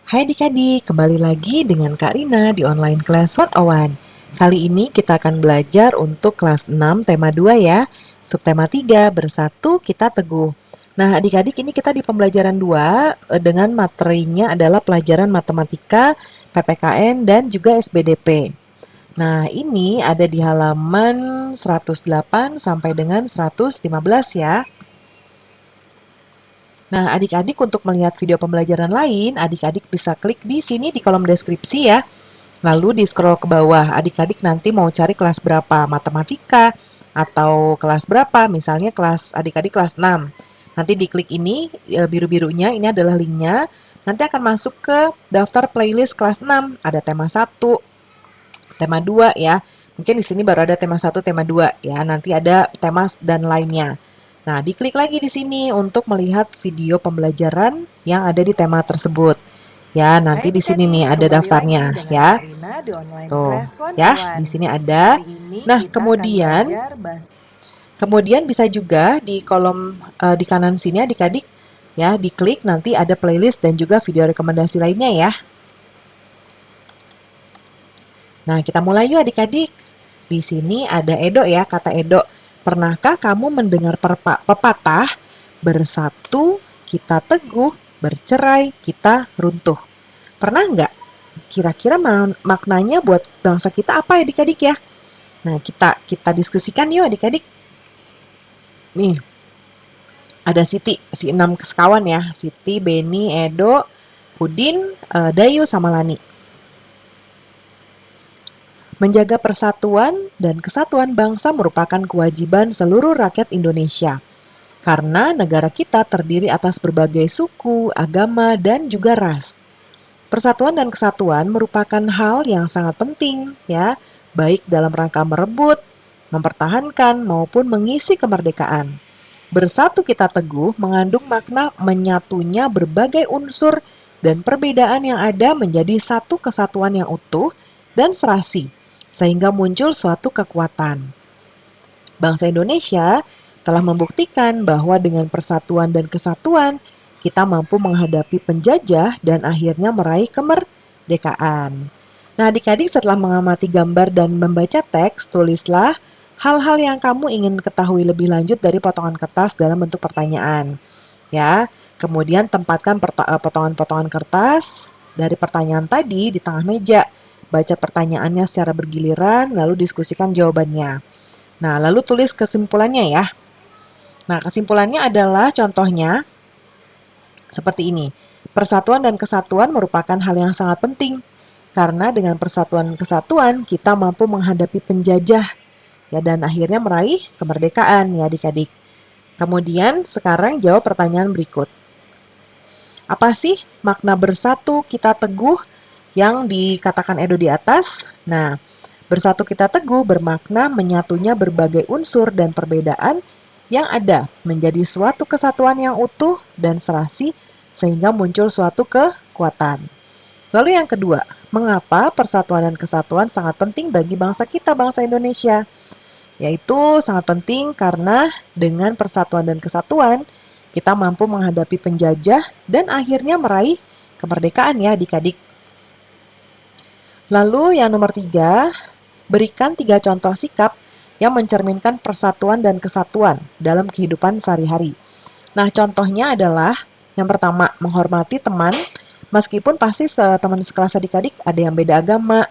Hai adik-adik, kembali lagi dengan Kak Rina di online kelas 101. Kali ini kita akan belajar untuk kelas 6 tema 2 ya. Subtema 3, bersatu kita teguh. Nah adik-adik ini kita di pembelajaran 2 dengan materinya adalah pelajaran matematika, PPKN, dan juga SBDP. Nah ini ada di halaman 108 sampai dengan 115 ya. Nah, adik-adik untuk melihat video pembelajaran lain, adik-adik bisa klik di sini di kolom deskripsi ya. Lalu di scroll ke bawah, adik-adik nanti mau cari kelas berapa, matematika atau kelas berapa, misalnya kelas adik-adik kelas 6. Nanti diklik ini biru-birunya, ini adalah linknya. Nanti akan masuk ke daftar playlist kelas 6. Ada tema 1, tema 2 ya. Mungkin di sini baru ada tema 1, tema 2 ya. Nanti ada tema dan lainnya. Nah, diklik lagi di sini untuk melihat video pembelajaran yang ada di tema tersebut. Ya, Hai nanti di sini nih adik-adik, ada kembali daftarnya lagi dengan ya. Kak Rina di online Tuh, class ya, di 101. sini ada. Hari ini Nah, kita akan kemudian belajar bahasa kemudian bisa juga di kolom di kanan sini adik-adik ya, diklik nanti ada playlist dan juga video rekomendasi lainnya ya. Nah, kita mulai yuk adik-adik. Di sini ada Edo ya, kata Edo. Pernahkah kamu mendengar pepatah bersatu kita teguh, bercerai kita runtuh? Pernah nggak? Kira-kira maknanya buat bangsa kita apa ya adik-adik ya? Nah, kita diskusikan yuk adik-adik. Nih, ada Siti, si 6 sekawan ya. Siti, Beni, Edo, Udin, Dayu, sama Lani. Menjaga persatuan dan kesatuan bangsa merupakan kewajiban seluruh rakyat Indonesia. Karena negara kita terdiri atas berbagai suku, agama, dan juga ras. Persatuan dan kesatuan merupakan hal yang sangat penting ya, baik dalam rangka merebut, mempertahankan maupun mengisi kemerdekaan. Bersatu kita teguh mengandung makna menyatunya berbagai unsur dan perbedaan yang ada menjadi satu kesatuan yang utuh dan serasi, sehingga muncul suatu kekuatan. Bangsa Indonesia telah membuktikan bahwa dengan persatuan dan kesatuan, kita mampu menghadapi penjajah dan akhirnya meraih kemerdekaan. Nah, adik-adik setelah mengamati gambar dan membaca teks, tulislah hal-hal yang kamu ingin ketahui lebih lanjut dari potongan kertas dalam bentuk pertanyaan. Ya, kemudian tempatkan potongan-potongan kertas dari pertanyaan tadi di tengah meja. Baca pertanyaannya secara bergiliran, lalu diskusikan jawabannya. Nah, lalu tulis kesimpulannya ya. Nah, kesimpulannya adalah contohnya seperti ini. Persatuan dan kesatuan merupakan hal yang sangat penting karena dengan persatuan dan kesatuan kita mampu menghadapi penjajah ya dan akhirnya meraih kemerdekaan ya adik-adik. Kemudian sekarang jawab pertanyaan berikut. Apa sih makna bersatu kita teguh yang dikatakan Edo di atas? Nah, bersatu kita teguh bermakna menyatunya berbagai unsur dan perbedaan yang ada menjadi suatu kesatuan yang utuh dan serasi sehingga muncul suatu kekuatan. Lalu yang kedua, mengapa persatuan dan kesatuan sangat penting bagi bangsa kita, bangsa Indonesia? Yaitu sangat penting karena dengan persatuan dan kesatuan, kita mampu menghadapi penjajah dan akhirnya meraih kemerdekaan ya adik-adik. Lalu yang nomor 3, berikan 3 contoh sikap yang mencerminkan persatuan dan kesatuan dalam kehidupan sehari-hari. Nah, contohnya adalah yang pertama, menghormati teman, meskipun pasti teman sekelas adik-adik ada yang beda agama,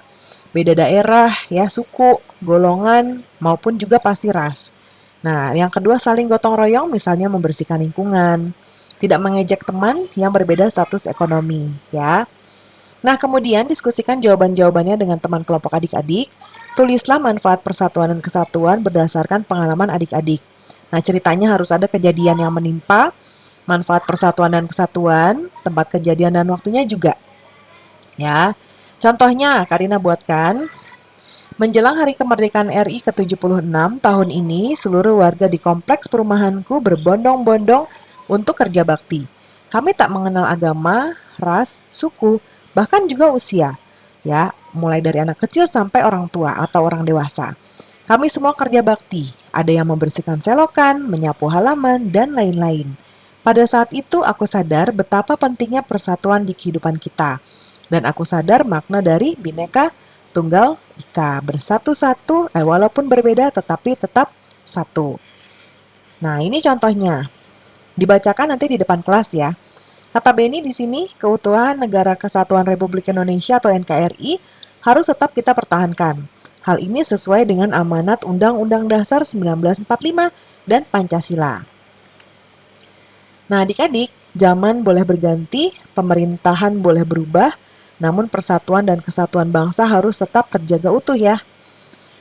beda daerah, ya suku, golongan, maupun juga pasti ras. Nah, yang kedua saling gotong royong, misalnya membersihkan lingkungan, tidak mengejek teman yang berbeda status ekonomi, ya. Nah, kemudian diskusikan jawaban-jawabannya dengan teman kelompok adik-adik. Tulislah manfaat persatuan dan kesatuan berdasarkan pengalaman adik-adik. Nah, ceritanya harus ada kejadian yang menimpa, manfaat persatuan dan kesatuan, tempat kejadian dan waktunya juga. Ya, contohnya Karina buatkan. Menjelang hari kemerdekaan RI ke-76 tahun ini, seluruh warga di kompleks perumahanku berbondong-bondong untuk kerja bakti. Kami tak mengenal agama, ras, suku, bahkan juga usia. Ya, mulai dari anak kecil sampai orang tua atau orang dewasa. Kami semua kerja bakti. Ada yang membersihkan selokan, menyapu halaman, dan lain-lain. Pada saat itu aku sadar betapa pentingnya persatuan di kehidupan kita. Dan aku sadar makna dari Bhinneka Tunggal Ika, bersatu-satu, walaupun berbeda tetapi tetap satu. Nah, ini contohnya. Dibacakan nanti di depan kelas ya. Kata Beni di sini, keutuhan Negara Kesatuan Republik Indonesia atau NKRI harus tetap kita pertahankan. Hal ini sesuai dengan amanat Undang-Undang Dasar 1945 dan Pancasila. Nah, adik-adik, zaman boleh berganti, pemerintahan boleh berubah, namun persatuan dan kesatuan bangsa harus tetap terjaga utuh ya.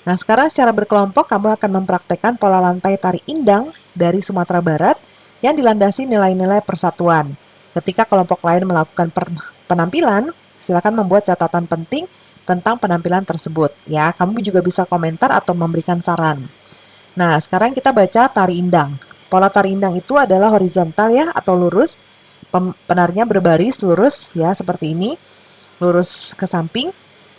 Nah, sekarang secara berkelompok kamu akan mempraktekkan pola lantai tari indang dari Sumatera Barat yang dilandasi nilai-nilai persatuan. Ketika kelompok lain melakukan penampilan, silakan membuat catatan penting tentang penampilan tersebut. Ya, kamu juga bisa komentar atau memberikan saran. Nah, sekarang kita baca tari indang. Pola tari indang itu adalah horizontal ya atau lurus. Penarinya berbaris lurus ya seperti ini. Lurus ke samping.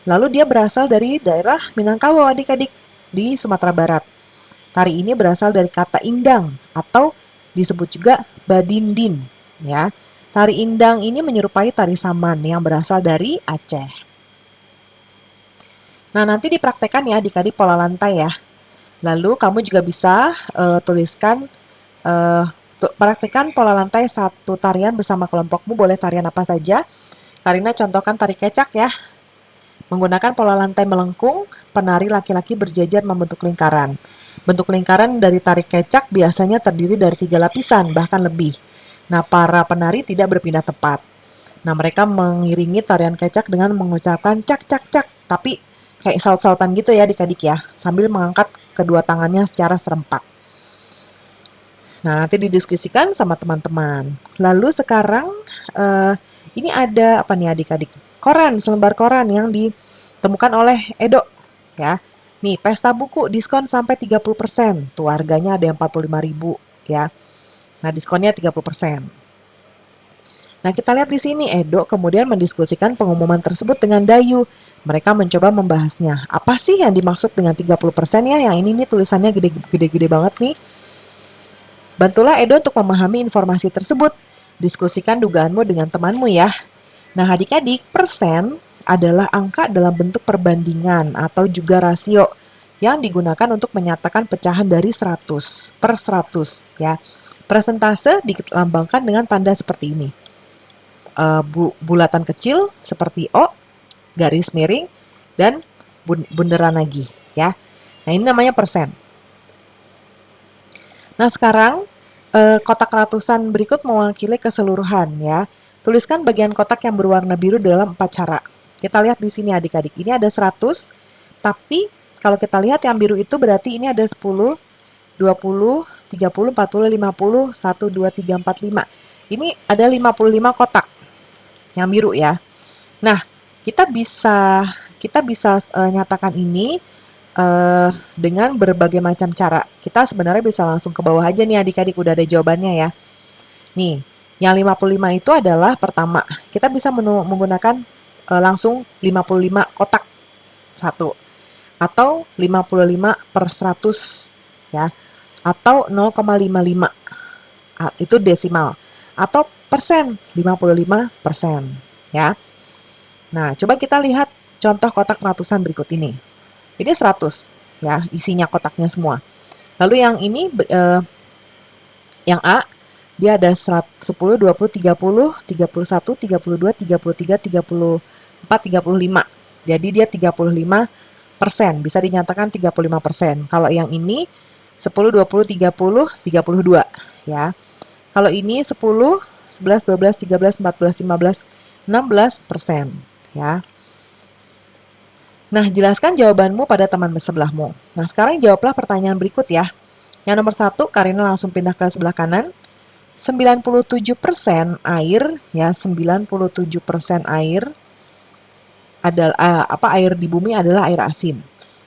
Lalu dia berasal dari daerah Minangkabau adik-adik di Sumatera Barat. Tari ini berasal dari kata indang atau disebut juga badindin ya. Tari indang ini menyerupai tari saman yang berasal dari Aceh. Nah, nanti dipraktekkan ya adik-adik pola lantai ya. Lalu kamu juga bisa tuliskan praktekkan pola lantai satu tarian bersama kelompokmu, boleh tarian apa saja. Karina contohkan tari kecak ya. Menggunakan pola lantai melengkung, penari laki-laki berjajar membentuk lingkaran. Bentuk lingkaran dari tari kecak biasanya terdiri dari 3 lapisan, bahkan lebih. Nah, para penari tidak berpindah tempat. Nah, mereka mengiringi tarian kecak dengan mengucapkan cak cak cak, tapi kayak saut-sautan gitu ya adik-adik ya, sambil mengangkat kedua tangannya secara serempak. Nah, nanti didiskusikan sama teman-teman. Lalu sekarang ini ada apa nih adik-adik? Koran, selembar koran yang ditemukan oleh Edo ya. Nih, pesta buku diskon sampai 30%. Tuh harganya ada yang 45.000 ya. Nah, diskonnya 30%. Nah, kita lihat di sini Edo kemudian mendiskusikan pengumuman tersebut dengan Dayu. Mereka mencoba membahasnya. Apa sih yang dimaksud dengan 30% ya? Yang ini nih tulisannya gede-gede banget nih. Bantulah Edo untuk memahami informasi tersebut. Diskusikan dugaanmu dengan temanmu ya. Nah, adik-adik, persen adalah angka dalam bentuk perbandingan atau juga rasio yang digunakan untuk menyatakan pecahan dari 100 per 100 ya. Persentase dilambangkan dengan tanda seperti ini. Bulatan kecil seperti O, garis miring, dan bunderan lagi ya. Nah, ini namanya persen. Nah, sekarang kotak ratusan berikut mewakili keseluruhan ya. Tuliskan bagian kotak yang berwarna biru dalam 4 cara. Kita lihat di sini adik-adik. Ini ada 100, tapi kalau kita lihat yang biru itu berarti ini ada 10, 20, 30, 40, 50, 1, 2, 3, 4, 5. Ini ada 55 kotak yang biru ya. Nah, kita bisa nyatakan ini dengan berbagai macam cara. Kita sebenarnya bisa langsung ke bawah aja nih adik-adik, udah ada jawabannya ya. Nih, yang 55 itu adalah pertama, kita bisa menggunakan langsung 55 kotak satu. Atau 55 per 100 ya. Atau 0,55. Itu desimal. Atau persen, 55% ya. Nah, coba kita lihat contoh kotak ratusan berikut ini. Ini 100 ya, isinya kotaknya semua. Lalu yang ini yang A, dia ada 10, 20, 30, 31, 32, 33, 34, 35. Jadi dia 35%, bisa dinyatakan 35%. Kalau yang ini 10, 20, 30, 32 ya. Kalau ini 10, 11, 12, 13, 14, 15, 16% ya. Nah, jelaskan jawabanmu pada teman sebelahmu. Nah, sekarang jawablah pertanyaan berikut ya. Yang nomor 1, Karina langsung pindah ke sebelah kanan. 97% air, ya 97% air adalah air di bumi adalah air asin.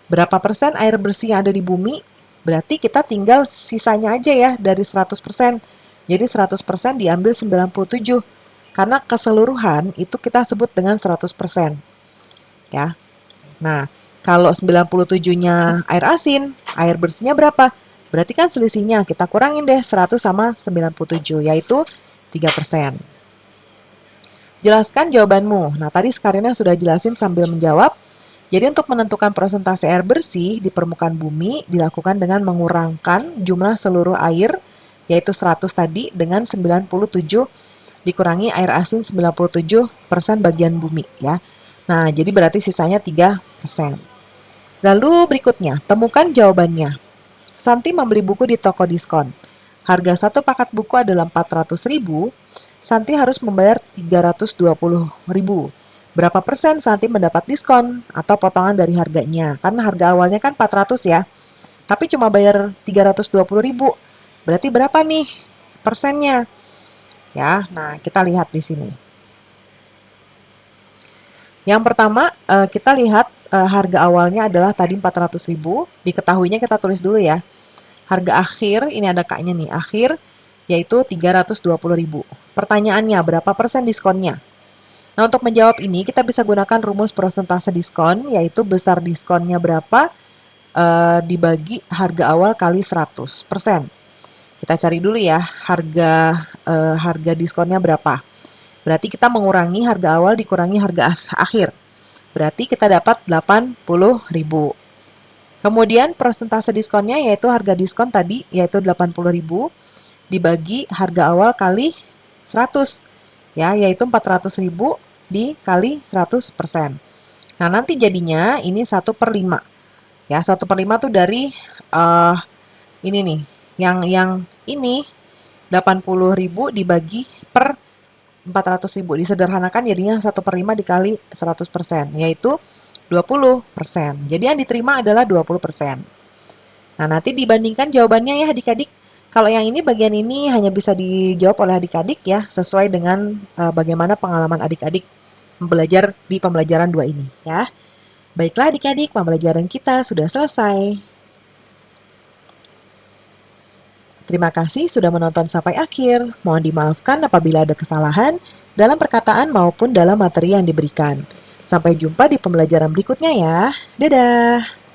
Berapa persen air bersih yang ada di bumi? Berarti kita tinggal sisanya aja ya dari 100%. Jadi 100% diambil 97. Karena keseluruhan itu kita sebut dengan 100%. Ya. Nah, kalau 97-nya air asin, air bersihnya berapa? Berarti kan selisihnya kita kurangin deh 100 sama 97, yaitu 3%. Jelaskan jawabanmu. Nah, tadi Karina sudah jelasin sambil menjawab. Jadi untuk menentukan persentase air bersih di permukaan bumi dilakukan dengan mengurangkan jumlah seluruh air, yaitu 100 tadi, dengan 97 dikurangi air asin 97% bagian bumi ya. Nah, jadi berarti sisanya 3%. Lalu berikutnya, temukan jawabannya. Santi membeli buku di toko diskon. Harga satu paket buku adalah 400.000, Santi harus membayar 320.000. Berapa persen Santi mendapat diskon atau potongan dari harganya? Karena harga awalnya kan 400 ya, tapi cuma bayar 320.000. Berarti berapa nih persennya? Ya, nah kita lihat di sini. Yang pertama, kita lihat harga awalnya adalah tadi 400.000. Diketahuinya kita tulis dulu ya. Harga akhir, ini ada K-nya nih, akhir yaitu 320.000. Pertanyaannya, berapa persen diskonnya? Nah, untuk menjawab ini kita bisa gunakan rumus persentase diskon, yaitu besar diskonnya berapa dibagi harga awal kali 100%. Kita cari dulu ya, harga diskonnya berapa. Berarti kita mengurangi harga awal dikurangi harga akhir. Berarti kita dapat 80.000. Kemudian persentase diskonnya yaitu harga diskon tadi yaitu 80.000 dibagi harga awal kali 100 ya, yaitu 400.000 dikali 100%. Nah, nanti jadinya ini 1/5. Ya, 1/5 tuh dari ini nih. Yang ini 80.000 dibagi per 400.000 disederhanakan jadinya 1/5 dikali 100%, yaitu 20%. Jadi yang diterima adalah 20%. Nah, nanti dibandingkan jawabannya ya adik-adik. Kalau yang ini bagian ini hanya bisa dijawab oleh adik-adik ya, sesuai dengan bagaimana pengalaman adik-adik belajar di pembelajaran 2 ini ya. Baiklah adik-adik, pembelajaran kita sudah selesai. Terima kasih sudah menonton sampai akhir. Mohon dimaafkan apabila ada kesalahan dalam perkataan maupun dalam materi yang diberikan. Sampai jumpa di pembelajaran berikutnya ya. Dadah!